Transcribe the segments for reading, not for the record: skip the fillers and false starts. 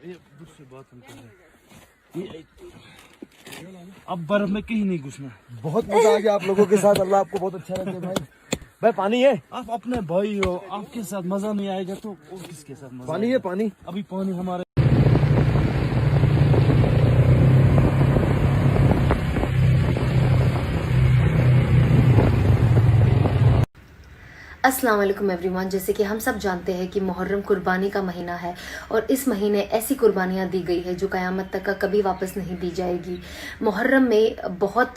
दूसरी बात हम कर रहे हैं, अब बर्फ में कहीं नहीं घुसना। बहुत मजा आ गया आप लोगों के साथ, अल्लाह आपको बहुत अच्छा रखे भाई। भाई पानी है, आप अपने भाई हो, आपके साथ मजा नहीं आएगा तो और किसके साथ मजा पानी है, पानी। अभी पानी हमारे अस्सलाम वालेकुम एवरीवन। जैसे कि हम सब जानते हैं कि मुहर्रम कुर्बानी का महीना है और इस महीने ऐसी कुर्बानियाँ दी गई है जो क़यामत तक का कभी वापस नहीं दी जाएगी। मुहर्रम में बहुत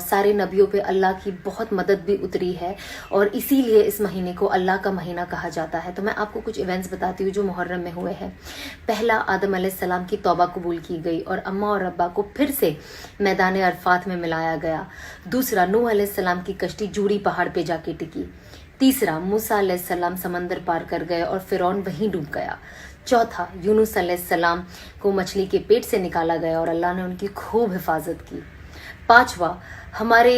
सारे नबियों पे अल्लाह की बहुत मदद भी उतरी है और इसीलिए इस महीने को अल्लाह का महीना कहा जाता है। तो मैं आपको कुछ इवेंट्स बताती हूँ जो मुहर्रम में हुए हैं। पहला, आदम अलैहिस्सलाम की तौबा कबूल की गई और अम्मा और अब्बा को फिर से मैदान अरफात में मिलाया गया। दूसरा, नूह अलैहिस्सलाम की कश्ती जूड़ी पहाड़ पे जाके टिकी। तीसरा, मूसा अलैहिस्सलाम समंदर पार कर गए और फिरौन वहीं डूब गया। चौथा, यूनुस अलैहिस्सलाम को मछली के पेट से निकाला गया और अल्लाह ने उनकी खूब हिफाजत की। पांचवा, हमारे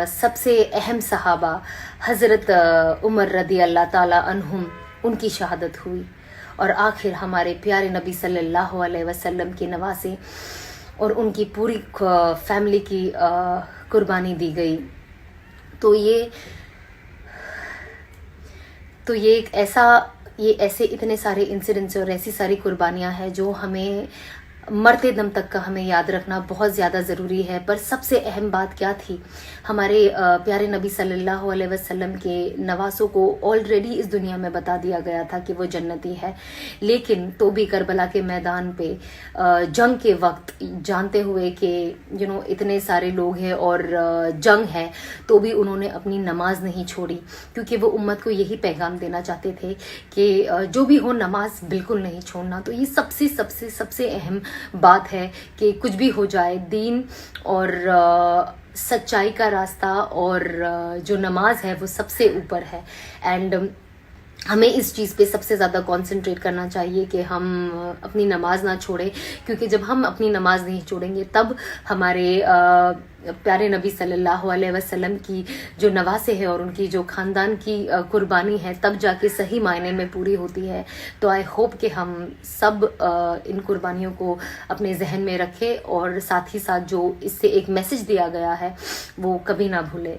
सबसे अहम सहाबा हज़रत उमर रदी अल्लाह ताला अन्हुम, उनकी शहादत हुई। और आखिर हमारे प्यारे नबी सल्लल्लाहु अलैहि वसल्लम के नवासे और उनकी पूरी फैमिली की कुर्बानी दी गई। तो ये ऐसे इतने सारे इंसिडेंट्स और ऐसी सारी कुर्बानियां हैं जो हमें मरते दम तक का हमें याद रखना बहुत ज़्यादा ज़रूरी है। पर सबसे अहम बात क्या थी, हमारे प्यारे नबी सल्लल्लाहु अलैहि वसल्लम के नवासों को ऑलरेडी इस दुनिया में बता दिया गया था कि वो जन्नती है, लेकिन तो भी करबला के मैदान पे जंग के वक्त जानते हुए कि इतने सारे लोग हैं और जंग है, तो भी उन्होंने अपनी नमाज नहीं छोड़ी, क्योंकि वो उम्मत को यही पैगाम देना चाहते थे कि जो भी हो नमाज बिल्कुल नहीं छोड़ना। तो ये सबसे सबसे सबसे अहम बात है कि कुछ भी हो जाए, दीन और सच्चाई का रास्ता और जो नमाज है वो सबसे ऊपर है। एंड हमें इस चीज़ पे सबसे ज़्यादा कंसंट्रेट करना चाहिए कि हम अपनी नमाज ना छोड़ें, क्योंकि जब हम अपनी नमाज नहीं छोड़ेंगे तब हमारे प्यारे नबी सल्लल्लाहु अलैहि वसल्लम की जो नवासे हैं और उनकी जो ख़ानदान की कुर्बानी है तब जाके सही मायने में पूरी होती है। तो आई होप कि हम सब इन कुर्बानियों को अपने जहन में रखें और साथ ही साथ जो इससे एक मैसेज दिया गया है वो कभी ना भूलें।